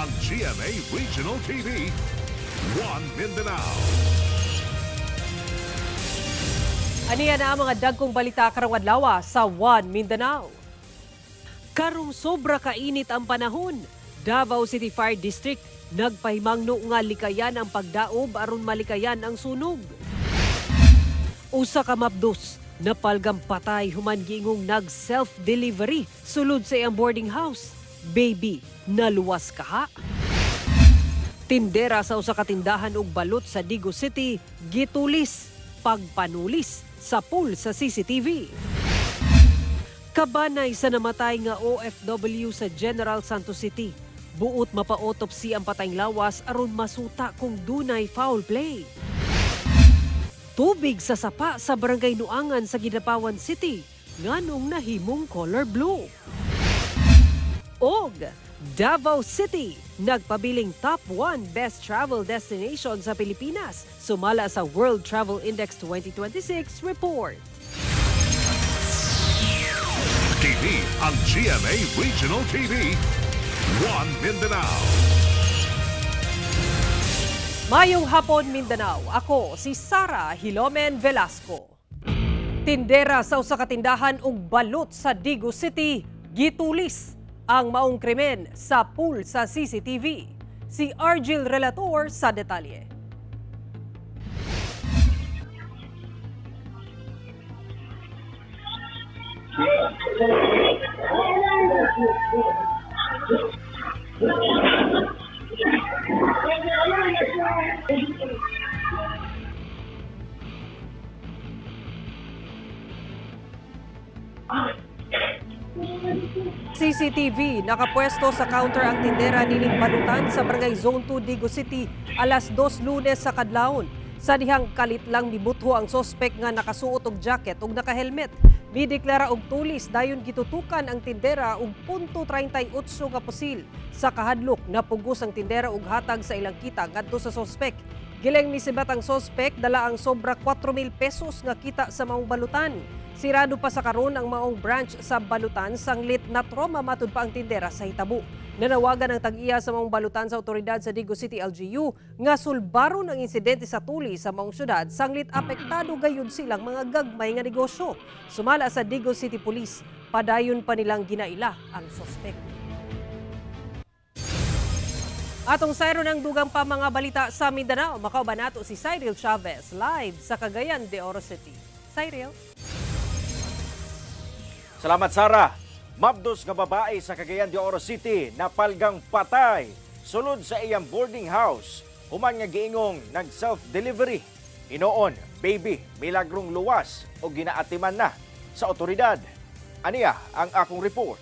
ang GMA Regional TV, One Mindanao. Aniya na ang mga dagkong balita karong adlaw sa One Mindanao. Karong sobra kainit ang panahon, Davao City Fire District nagpahimangno nga likayan ang pagdaob aron malikayan ang sunog. Usa ka mapdos napalgam patay human giingong nag-self-delivery sulod sa iyang boarding house. Baby, naluwas kaha. Tindera sa usa ka tindahan og balot sa Digo City gitulis pagpanulis sa pool sa CCTV. Kabanay sa namatay nga OFW sa General Santos City. Buot mapa-autopsy ang patayng lawas aron masuta kung dunay foul play. Tubig sa sapa sa Barangay Nuangan sa Gidapawan City nganong nahimong color blue. Og Davao City nagpabiling top 1 best travel destination sa Pilipinas sumala sa World Travel Index 2026 report. TV ang GMA Regional TV, One Mindanao. Mayong hapon Mindanao, ako si Sara Hilomen Velasco. Tindera sa usa ka tindahan og balot sa Digo City gitulis ang maong krimen sa pool sa CCTV. Si Argil Relator sa detalye. CCTV nakapwesto sa counter ang tindera nining balutan sa Barangay Zone 2 Digo City alas 2 Lunes sa kadlawon. Sa dihang kalit lang mibutho ang sospek nga nakasuot og jacket ug naka-helmet. Mideklara og tulis dayon gitutukan ang tindera og .38 nga pusil. Sa kahadlok napugos ang tindera og hatag sa ilang kita ngadto sa sospek. Giling misibat ang sospek dala ang sobra 4,000 pesos nga kita sa maong balutan. Sirado pa sa karon ang maong branch sa balutan sanglit na trauma matud pa ang tindera sa hitabo. Nanawagan ang tag-iya sa maong balutan sa otoridad sa Digo City LGU nga sulbaron ang insidente sa tuli sa maong syudad sanglit apektado gayud silang mga gagmay nga negosyo. Sumala sa Digo City Police, padayon pa nilang ginaila ang sospek. Atong sayro ng dugang pa mga balita sa Mindanao, makauban nato si Cyril Chavez live sa Cagayan de Oro City. Cyril. Salamat, Sara. Mabdos nga babae sa Cagayan de Oro City napalgang patay sulod sa iyang boarding house. Human nga giingong nag-self-delivery. Inoon, baby, milagrong luwas o ginaatiman na sa otoridad. Aniya ang akong report.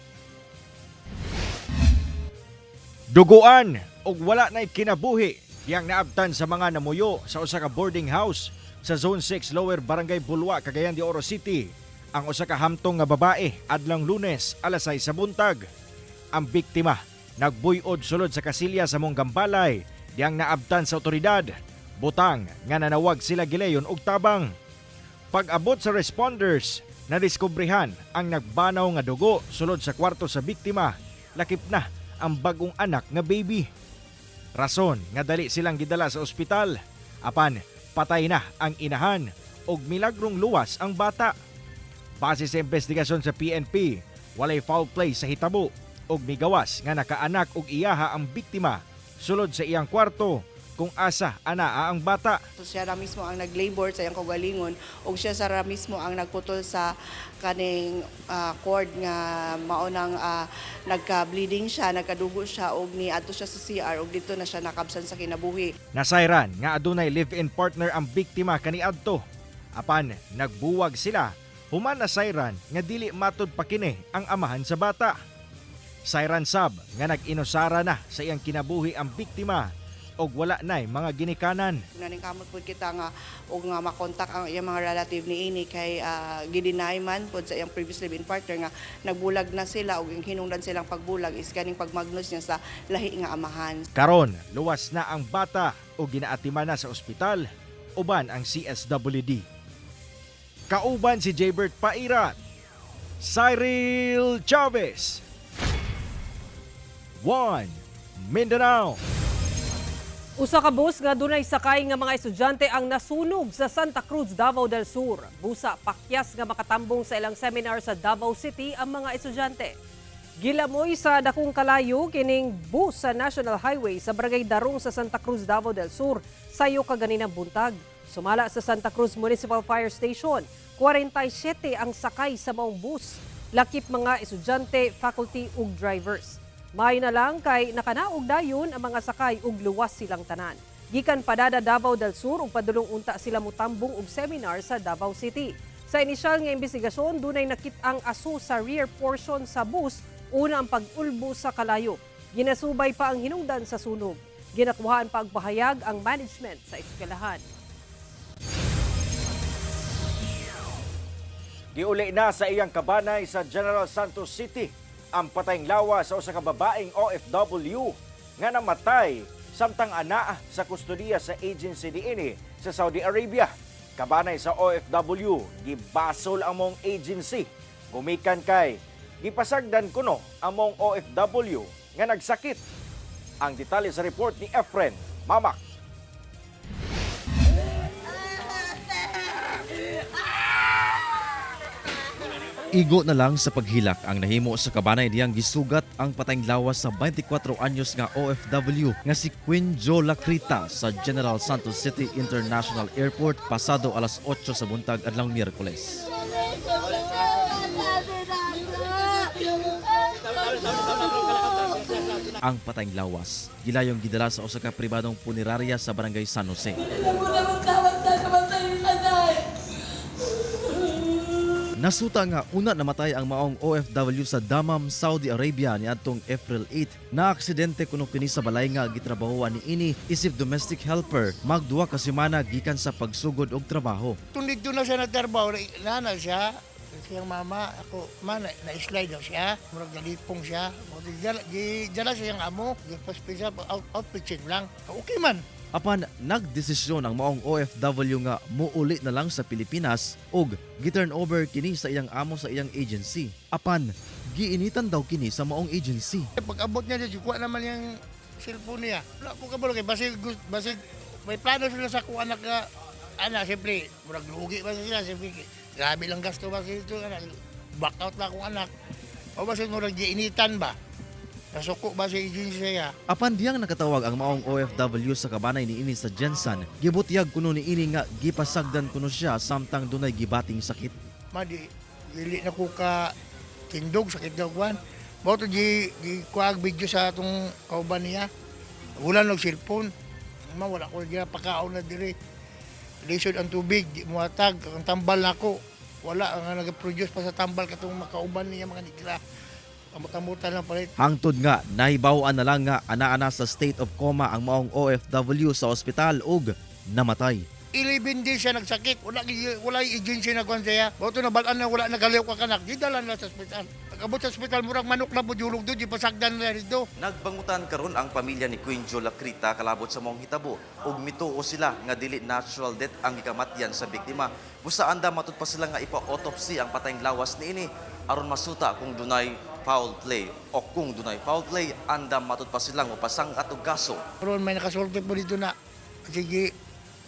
Duguan og wala na'y kinabuhi diyang naabtan sa mga namuyo sa usa ka boarding house sa Zone 6 Lower Barangay Bulwa, Cagayan de Oro City. Ang usa ka hamtong nga babae adlang Lunes alas 6 sa buntag. Ang biktima nagbuyod sulod sa kasilya sa mong gambalay diyang naabtan sa otoridad. Butang nga nanawag sila gileyon og tabang. Pag-abot sa responders, nadiskubrihan ang nagbanaw nga dugo sulod sa kwarto sa biktima. Lakip na ang bagong anak nga baby. Rason nga dali silang gidala sa ospital. Apan patay na ang inahan og milagrong luwas ang bata. Base sa investigasyon sa PNP, walay foul play sa hitabo og migawas nga nakaanak og iyaha ang biktima sulod sa iyang kwarto kung asa anaa ang bata. So siya ra mismo ang naglabor sa iyang kaugalingon ug siya ra mismo ang nagputol sa kaning cord nga maunang nagka-bleeding siya, nagkadugo siya og niadto siya sa CR ug dito na siya nakabsan sa kinabuhi. Nasayran nga adunay live-in partner ang biktima kaniadto. Apan nagbuwag sila. Human na sayran nga dili matud pa kini ang amahan sa bata. Sayran sab nga nag-inusara na sa iyang kinabuhi ang biktima og wala nay mga ginikanan. Naning kamot pud kita nga og nga makontak ang iyang mga relative ni ini kay gidinay man pud sa iyang previous live-in partner nga nagbulag na sila og hinungdan silang pagbulag is kaning pagmagnos niya sa lahi nga amahan. Karon luwas na ang bata o ginaatiman na sa ospital uban ang CSWD. Kauban si Jaybert Pairat, Cyril Chavez, One Mindanao. Usa ka bus nga dunay sakay nga mga estudyante ang nasunog sa Santa Cruz, Davao del Sur. Busa pakyas nga makatambong sa ilang seminar sa Davao City ang mga estudyante. Gilamoy sa dakong kalayo kining bus sa National Highway sa Barangay Darong sa Santa Cruz, Davao del Sur sayo kaganinang buntag. Sumala sa Santa Cruz Municipal Fire Station, 47 ang sakay sa maong bus. Lakip mga estudyante, faculty ug drivers. May na lang kay nakanaog dayon ang mga sakay ug luwas silang tanan. Gikan padada Davao del Sur ug padulong unta sila mutambong og seminar sa Davao City. Sa inisyal nga investigasyon, dunay nakit-ang aso sa rear portion sa bus, una ang pag-ulbo sa kalayo. Ginasubay pa ang hinungdan sa sunog. Ginakuhaan pa ang pahayag ang management sa eskwelahan. Giuli na sa iyang kabanay sa General Santos City ang patayng lawas sa usa ka babaeng OFW nga namatay samtang anaa sa kustodiya sa agency niini sa Saudi Arabia. Kabanay sa OFW, gibasol ang mong agency. Gumikan kay gipasagdan kuno ang mong OFW nga nagsakit. Ang detalye sa report ni Efren Mamak. Igo na lang sa paghilak ang nahimo sa kabanay diyang gisugat ang patayng lawas sa 24 anyos nga OFW nga si Queen Jo Lacrita sa General Santos City International Airport pasado alas 8 sa buntag adlang Miyerkules. Ang patayng lawas gilayong gidala sa usa ka pribadong punerarya sa barangay San Jose. Nasuta nga una namatay ang maong OFW sa Dammam, Saudi Arabia niadtong April 8. Na aksidente kuno kini sa balay nga gitrabahoan ni ini isip domestic helper magduwa ka semana gikan sa pagsugod og trabaho. Tunig doon na siya nagtrabaho, nana siya, siyang mama, ako, na-slide daw siya, murag galipong siya, dala siya yung amo, gipaspil siya, outfit check lang, okay man. Apan nagdesisyon ang maong OFW nga muuli na lang sa Pilipinas ug gi-turn over kini sa iyang amo sa iyang agency. Apan giinitan daw kini sa maong agency. Pag abot niya dyan, kuha naman yung cellphone niya. Wala po kabalo kay basig may plano sila sa kuha anak nga, siyempre, murag lugi ba sila, siyempre, grabe lang gasto ba ito, back out na akong anak. O basig murag giinitan ba? Nasuko ba si agency siya? Apan diyang nakatawag ang maong OFW sa kabanay ni ini sa Jensen, gibutyag kuno ni ini nga gipasagdan kuno siya samtang dunay gibating sakit. Madi, dili na ko ka tindog, sakit daw kuhan. Bato di kuhag video sa atong kauban niya. Wala ng cellphone. Wala ko niya pakaon na diri. Lisod ang tubig, di muhatag, ang tambal na ko. Wala, ang nag-produce pa sa tambal katong makauban niya mga nigra. Kamutamutan lang palit. Hangtod nga, nahibawan na lang nga ana-ana sa state of coma ang maong OFW sa ospital ug namatay. 11 din siya nagsakit. Wala yung agency na kuhan siya. Bato na balaan na wala nagaliw ka kanak. Di dala na sa ospital. Pag-abot sa ospital, murag manok na po julog doon. Di pasagdan na rito. Nagbangutan karon ang pamilya ni Queen Jo Lacrita kalabot sa maong hitabo ug mituo sila nga dili natural death ang gikamatyan sa biktima. Busa anda matud pa sila nga ipa-autopsy ang patayng lawas niini aron masuta kung dunay foul play o kung dunay foul play anda matud pa silang mapasangkat og kaso. Pero may nakasulti po dito na. Sige,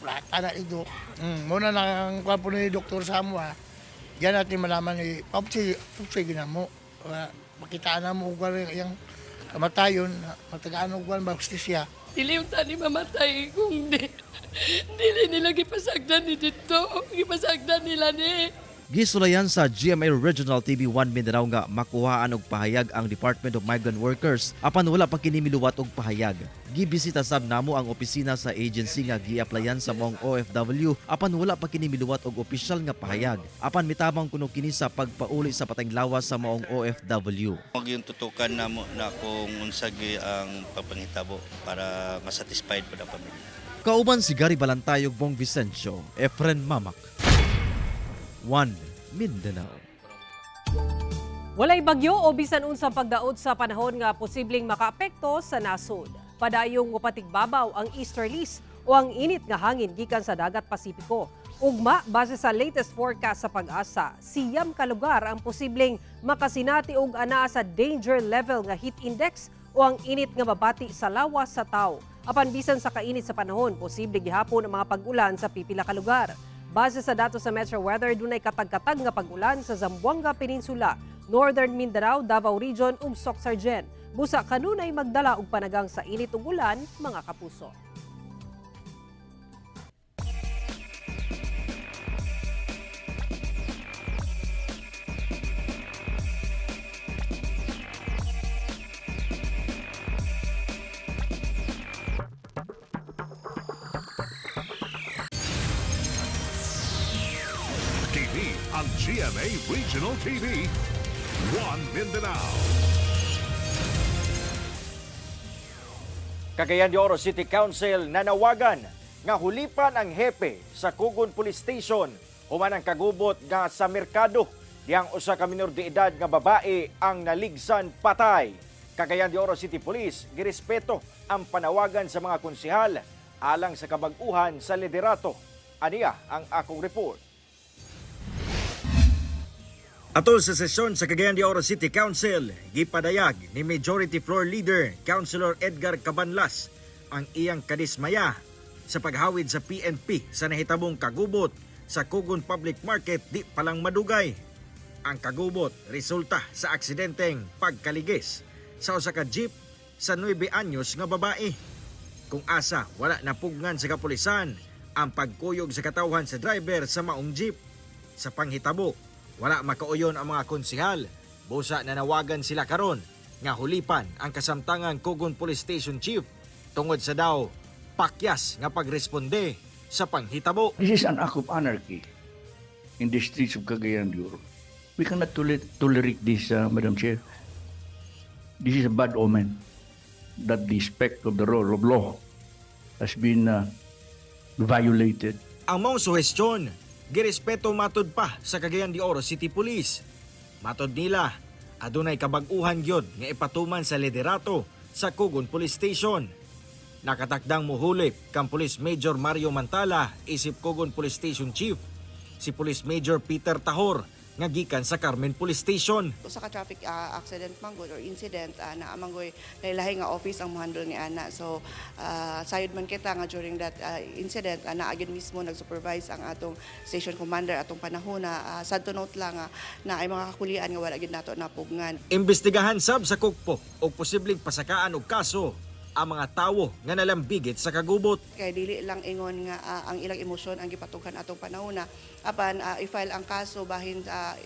lahat na ito. Muna na ang kwapo ni Dr. Samoa. Diyan natin malaman ni Popsi ginamo. Makitaan na mo yung kamatayon, matagaan mo ba justisya. Dili yung tani mamatay kung dili nila gipasagdan ni dito. Gipasagdan nila ni. Gisulayan sa GMA Regional TV 1 Mindanao nga makuhaan og pahayag ang Department of Migrant Workers apan wala pa kini miluwat og pahayag. Gibisita sab namo ang opisina sa agency nga gi-applyan sa mong OFW apan wala pa kini miluwat og opisyal nga pahayag. Apan mitabang kuno kini sa pagpauli sa patayng lawas sa maong OFW. Mag yung tutukan na mo na kung unsagi ang pagpangitabo para masatisfied po na pamilya. Kauban si Gary Balantay ug Bong Vicencio, Efren Mamak. 1 Mindanao. Walay bagyo o bisan unsang pagdaot sa panahon nga posibleng makaapekto sa nasod. Padayong mupatigbabaw ang easterlies o ang init nga hangin gikan sa dagat Pasipiko. Ugma, base sa latest forecast sa Pag-asa, siyam ka lugar ang posibleng makasinati og anaa sa danger level nga heat index o ang init nga babati sa lawas sa tao. Apan bisan sa kainit sa panahon, posible gihapon ang mga pag-ulan sa pipila ka lugar. Base sa datos sa Metro Weather, dunay katag-katag nga pag-ulan sa Zamboanga Peninsula, Northern Mindanao, Davao Region ug Soc-Sargen. Busa kanunay magdala og panagang sa init ug ulan, mga kapuso. TV ang GMA Regional TV. One Mindanao. Cagayan de Oro City Council nanawagan nga hulipan ang hepe sa Kugon Police Station human ang kagubot nga sa merkado diyang usa ka minor de edad nga babae ang naligsan patay. Cagayan de Oro City Police girespeto ang panawagan sa mga konsehal alang sa kabag-uhan sa liderato. Aniya ang akong report. Atol sa sesyon sa Cagayan de Oro City Council, gipadayag ni Majority Floor Leader Councilor Edgar Cabanlas ang iyang kadismaya sa paghawid sa PNP sa nahitabong kagubot sa Kugon Public Market di palang madugay. Ang kagubot resulta sa aksidenteng pagkaligis sa usa ka jeep sa 9 anyos nga babae. Kung asa wala napugngan sa kapulisan ang pagkuyog sa katawhan sa driver sa maong jeep. Sa panghitabo, wala makauyon ang mga konsehal. Busa nanawagan sila karon nga hulipan ang kasamtangang Kugon Police Station Chief tungod sa daw pakyas nga pagresponde sa panghitabo. This is an act of anarchy in the streets of Cagayan de Oro. We cannot tolerate this, Madam Chair. This is a bad omen that the respect of the rule of law has been violated. Ang mong suhestyon, girespeto matod pa sa Cagayan de Oro City Police. Matod nila, adunay kabag-uhan gyud nga ipatuman sa liderato sa Kugon Police Station. Nakatakdang muhulip kang Police Major Mario Mantala isip Kugon Police Station Chief, si Police Major Peter Tahor nga gikan sa Carmen Police Station. Usa ka traffic accident manggod or incident na amanggoy lahi-lahi nga office ang mohandle ni ana. So sayod man kita nga during that incident na agin mismo nag-supervise ang atong station commander atong panahon na sad to note lang na ay mga kakulian nga wala gid nato napugngan. Imbestigahan sab sa Kukpo og posibleng pasakaan og kaso ang mga tawo nga nalambigit sa kagubot. Kay dili lang ingon nga ang ilang emosyon ang gipatukan atong panahon apan i-file ang kaso bahin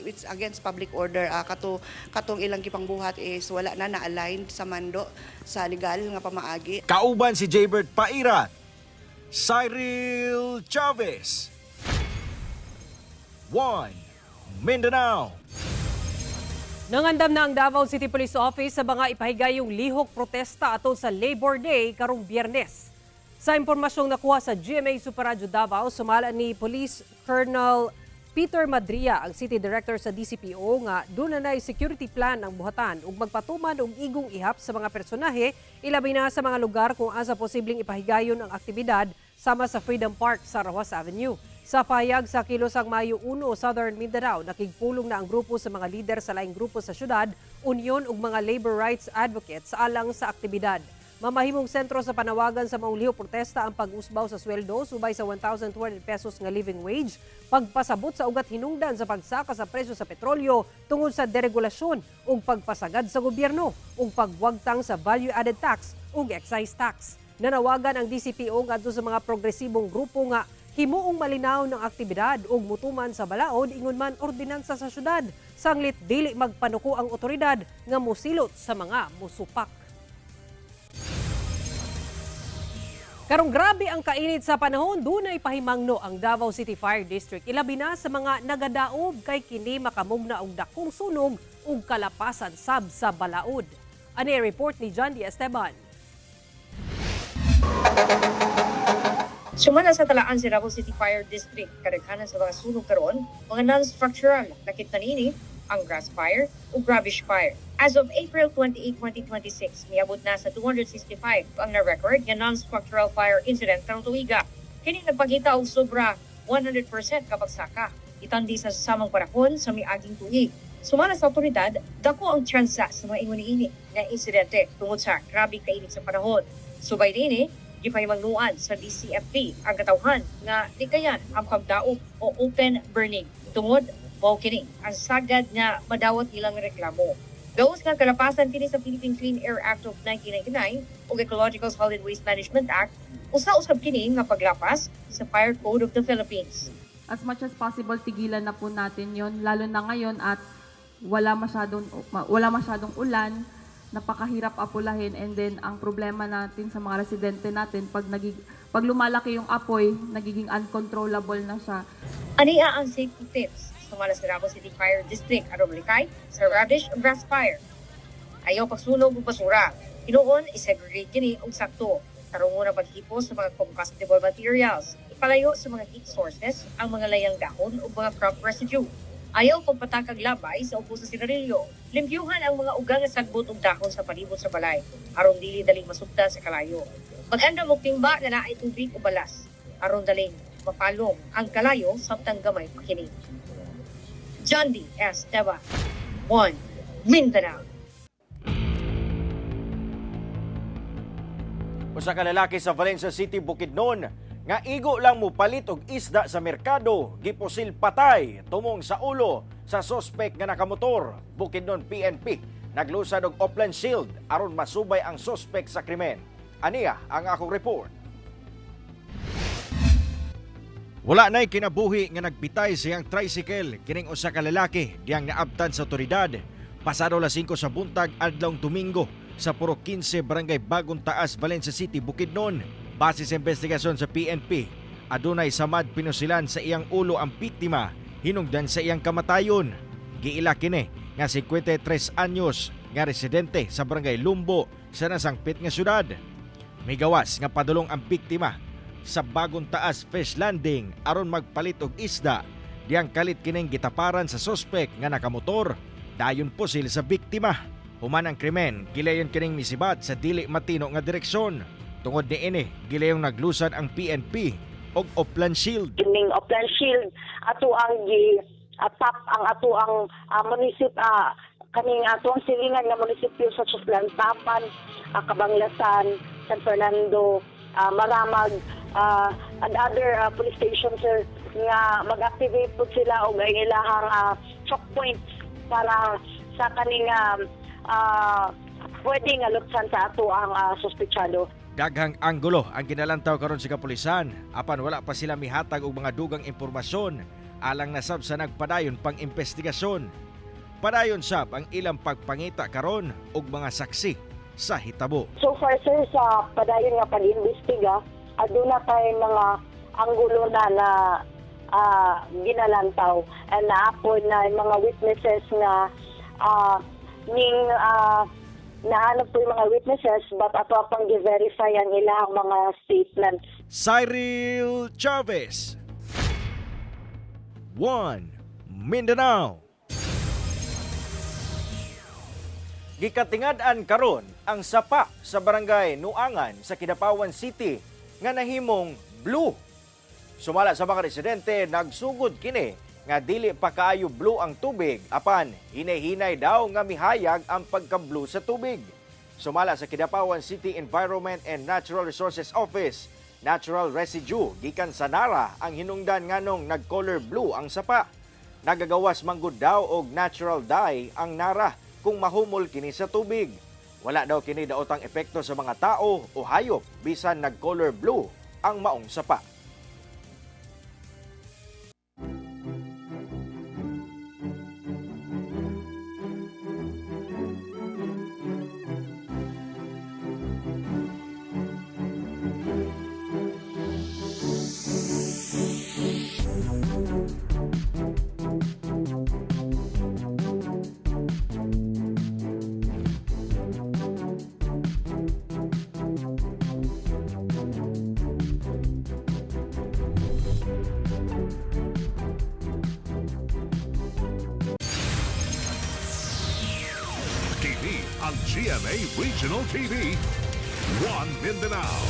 it's against public order katong ilang gipangbuhat is wala na na-aligned sa mando sa legal nga pamaagi. Kauban si Jaybert Paira, Cyril Chavez. One Mindanao. Nangandam na ang Davao City Police Office sa mga ipahigayong lihok protesta atol sa Labor Day karong Biyernes. Sa impormasyong nakuha sa GMA Super Radio Davao, sumala ni Police Colonel Peter Madria, ang City Director sa DCPO, nga doon na security plan ang buhatan ug magpatuman og igong ihap sa mga personahe, ilabi na sa mga lugar kung asa posibleng ipahigayon ang aktibidad sama sa Freedom Park sa Rojas Avenue. Sa payag sa Kilosang Mayo 1, Southern Mindanao, nakigpulong na ang grupo sa mga lider sa laing grupo sa syudad, union ug mga labor rights advocates alang sa aktibidad. Mamahimong sentro sa panawagan sa maong lihok protesta ang pag-usbaw sa sweldo subay sa 1,200 pesos nga living wage, pagpasabot sa ugat hinungdan sa pagsaka sa presyo sa petrolyo tungod sa deregulasyon ug pagpasagad sa gobyerno ug pagwagtang sa value-added tax ug excise tax. Nanawagan ang DCPO ngadto sa mga progresibong grupo nga himuong malinaw ng aktibidad ug mutuman sa balaod ingon man ordinansa sa syudad, sanglit dili magpanuko ang otoridad nga musilot sa mga musupak. Karong grabe ang kainit sa panahon, dunay pahimangno ang Davao City Fire District. Ilabi na sa mga nagadaob kay kini makamugna og dakong sunog ug kalapasan sab sa balaod. Ani report ni John D. Esteban. Sumana sa talaan si Davao City Fire District, kadaghanan sa mga sunog karon, mga non-structural, nakita nini ang grass fire o rubbish fire. As of April 28, 2026, miabot na sa 265 ang na-record nga non-structural fire incident karong tuiga. Kini nagpakita og sobra 100% kapagsaka. Itandi sa samang panahon sa miaging tuig. Sumala sa otoridad, dako ang tsansa sa mga ingon-ini na insidente tungod sa grabe kainit sa panahon. Subay din gipahimangnuan sa DCFP ang katawhan nga di kayan ang pagdaog o open burning tungod mao kini ang sagad nga madawat ilang reklamo. Gawos nga kalapasan kini sa Philippine Clean Air Act of 1999 ug Ecological Solid Waste Management Act, usa-usab kini nga paglapas sa Fire Code of the Philippines. As much as possible, tigilan na po natin yon, lalo na ngayon at wala masyadong ulan, napakahirap apulahin, and then ang problema natin sa mga residente natin, pag lumalaki yung apoy, nagiging uncontrollable na siya. Ania ang safety tips sa Malasirago City Fire District aron malikay sa rubbish o grass fire. Ayaw pagsunog og basura. Hinuon isegregate kini og sakto. Tarungon na paghipo sa mga combustible materials. Ipalayo sa mga heat sources ang mga layang dahon o mga crop residue. Ayaw pagpatakag labay sa upo sa sinarilyo. Limpyuhan ang mga ugang nga sagbot ug dahon sa palibot sa balay aron dili daling masugdan sa kalayo. Mag-andam og timba nga naay tubig o balas aron daling mapalong ang kalayo samtang gamay pa kini. John D. Esteva, 1 Mindanao. Usa ka lalaki sa Valencia City, Bukidnon, nga igo lang mo palit og isda sa merkado, giposil patay tumong sa ulo sa suspect nga nakamotor. Bukidnon PNP naglusad og Oplan Shield aron masubay ang suspect sa krimen. Aniya ang akong report. Wala na'y kinabuhi nga nagbitay siyang tricycle kining usa ka lalaki diyang naabtan sa otoridad pasado las 5 sa buntag adlawng Domingo sa Puro 15 Barangay Bagong Taas, Valencia City, Bukidnon. Base sa investigasyon sa PNP, adunay samad pinusilan sa iyang ulo ang biktima hinungdan sa iyang kamatayon. Giila kini nga 53 anyos nga residente sa Barangay Lumbo sa nasangpit nga syudad. May gawas nga padulong ang biktima sa Bagong Taas Fish Landing aron magpalit og isda diyang kalit kining gitaparan sa suspect nga nakamotor. Dayon posil sa biktima. Human ang krimen, gilayon kining misibat sa dili matino nga direksyon. Tungod ni ini, gilayong naglusan ang PNP og Oplan Shield. Kining Oplan Shield ato ang tap ang ato ang kaning ato ang silingan nga munisipyo sa Lantapan, Cabanglasan, San Fernando, Maramag, and other police stations sir, nga mag-activate po sila og ilahang choke points para sa kaning pwedeng alutsan sa ato ang suspetsado. Daghang anggulo ang ginalantaw karon sa kapulisan apan wala pa sila mihatag og mga dugang impormasyon alang nasab sa nagpadayon pang investigasyon. Padayon sab ang ilang pagpangita karon og mga saksi sa hitabo. So far sir, sa padayon nga pag-imbestiga, aduna tay mga anggulo na ginalantaw and naapod na mga witnesses nga nahanap po yung mga witnesses but ato pang i-verify ang ilang mga statements. Cyril Chavez, 1 Mindanao. Gikatingad-an karon ang sapa sa barangay Nuangan sa Kidapawan City nga nahimong blue. Sumala sa mga residente, nagsugod kini nga dili pa kaayo blue ang tubig apan hinay-hinay daw nga mihayag ang pagka-blue sa tubig. Sumala sa Kidapawan City Environment and Natural Resources Office, natural residue gikan sa Nara ang hinungdan nganong nag-color blue ang sapa. Nagagawas manggod daw og natural dye ang Nara kung mahumol kini sa tubig. Wala daw kini daotang epekto sa mga tao o hayop bisan nag-color blue ang maong sapa. Ang GMA Regional TV, 1 Mindanao.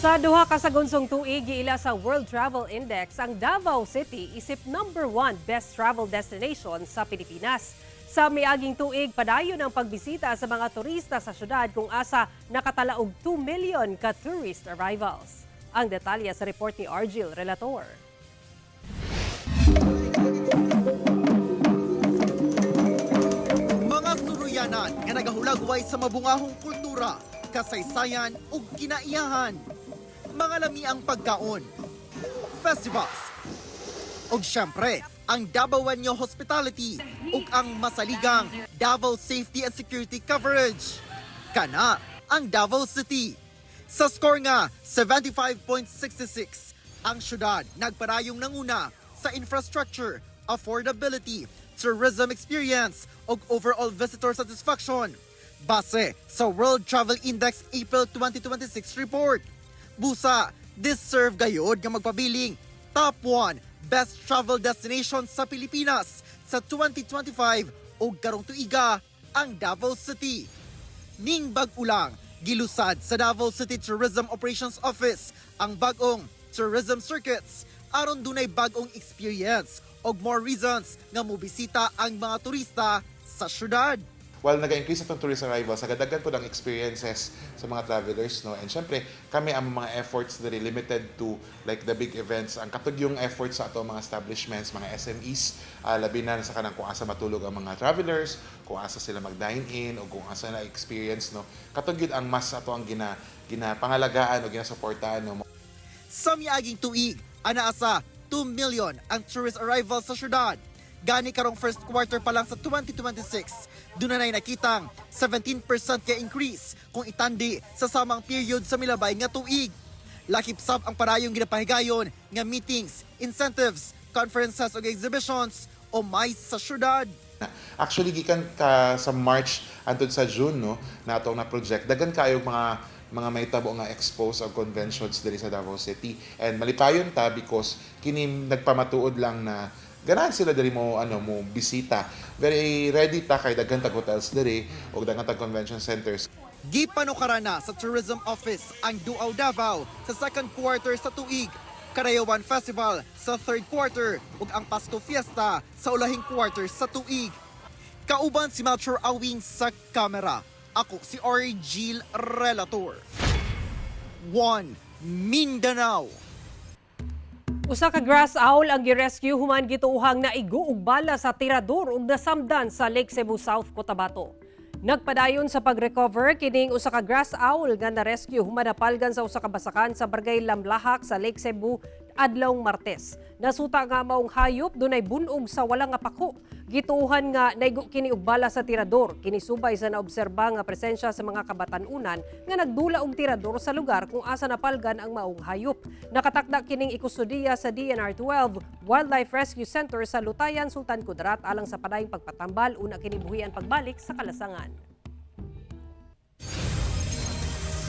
Sa Sa duha ka sagonsong tuig giila sa World Travel Index, ang Davao City isip number 1 best travel destination sa Pilipinas. Sa miaging tuig, padayon ang pagbisita sa mga turista sa syudad kung asa nakatalaog 2 million ka tourist arrivals. Ang detalye sa report ni Argil Relator. Mga suruyanan nga nagahulagway sa mabungahong kultura, kasaysayan ug kinaiyahan. Mga lamiang pagkaon, festivals, ug syempre, ang Davaoenyo Hospitality ug ang masaligang Davao Safety and Security Coverage. Kana ang Davao City. Sa score nga 75.66, ang syudad nagparayong nanguna sa infrastructure, affordability, tourism experience ug overall visitor satisfaction. Base sa World Travel Index April 2026 report. Busa, deserve gayod nga magpabiling top 1 best travel destination sa Pilipinas sa 2025 o karong tuiga ang Davao City. Ning bag-ulang gilusad sa Davao City Tourism Operations Office ang bagong tourism circuits aron dunay bagong experience og more reasons nga mobisita ang mga turista sa syudad. While nag-increase itong tourist arrivals, nagadagan po ng experiences sa mga travelers, no? And syempre, kami ang mga efforts na limited to like the big events. Ang katog yung efforts sa ato mga establishments, mga SMEs, labi na sa kanang kung asa matulog ang mga travelers, kung asa sila mag-dine-in, o kung asa na experience, no? Katog yun ang mas ato ang ginapangalagaan o ginasuportahan, no? Sa miaging tuig, anaasa 2 million ang tourist arrivals sa syudad. Gani karong first quarter pa lang sa 2026, doon na nakitang 17% ka increase kung itandi sa samang period sa milabay nga tuig. Lakip sab ang parayong ginapahigayon nga meetings, incentives, conferences o exhibitions o mais sa syudad. Actually, gikan ka sa March antod sa June, no, na atong na project, dagan kayo mga mahitabo nga expose o conventions diri sa Davao City. And malipayon ta because kini nagpamatuod lang na ganahan sila diri mo bisita. Very ready ta kay daghan tag hotels diri o daghan tag convention centers. Gipanukarana sa Tourism Office ang Duaw Davao sa second quarter sa tuig, Karayawan Festival sa third quarter ug ang Pasko Fiesta sa ulahing quarter sa tuig. Kauban si Melchor Awing sa kamera. Ako si Argil Relator. 1 Mindanao. Usa ka grass owl ang girescue human gituuhang naigo og bala sa tirador ug nasamdan sa Lake Cebu South, Cotabato. Nagpadayon sa pag-recover kining usa ka grass owl nga na-rescue human napalgan sa usa ka basakan sa Barangay Lamlahak sa Lake Cebu adlawng Martes. Nasuta nga maong hayop dunay bunog sa wala nga pako. Gituuhan nga naigo kini og bala sa tirador. Kini subay sa naobserba nga presensya sa mga kabatan-unan nga nagdula og tirador sa lugar kung asa napalgan ang maong hayop. Nakatakda kining ikustudiya sa DNR-12 Wildlife Rescue Center sa Lutayan, Sultan Kudarat alang sa padayong pagpatambal una kini buhian pagbalik sa kalasangan.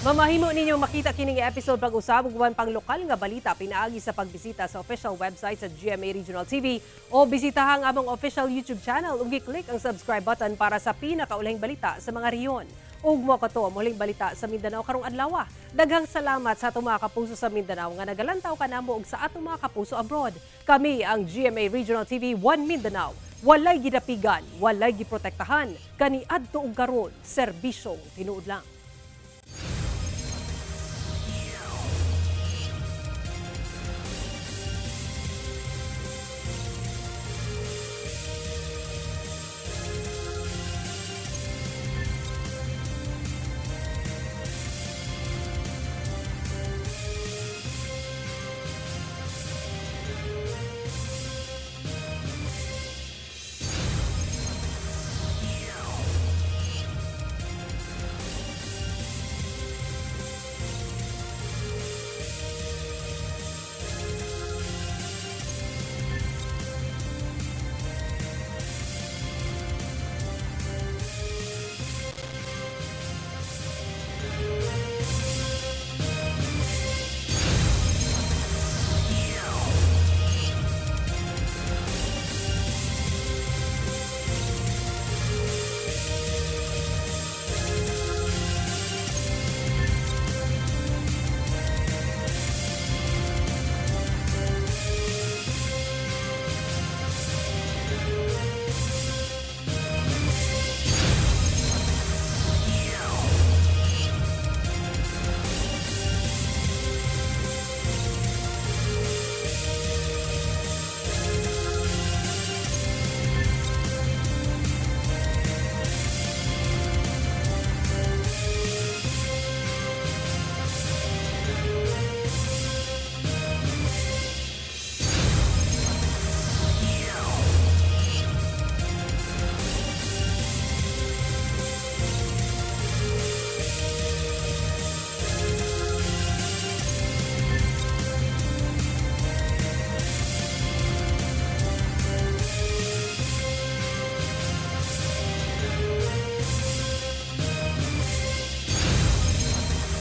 Mamahimo ninyo makita kining episode pag-usab ug pang lokal nga balita pinaagi sa pagbisita sa official website sa GMA Regional TV o bisitahan ang among official YouTube channel ug i-click ang subscribe button para sa pinakaulahing balita sa mga riyon. Ug mo kato muling balita sa Mindanao karong adlaw. Daghang salamat sa atong mga kapuso sa Mindanao nga nagalantaw kanamo ug sa atong mga kapuso abroad. Kami ang GMA Regional TV 1 Mindanao. Walay gidapigan, walay giprotektahan, kaniadto ug karon serbisyong tinuod lang.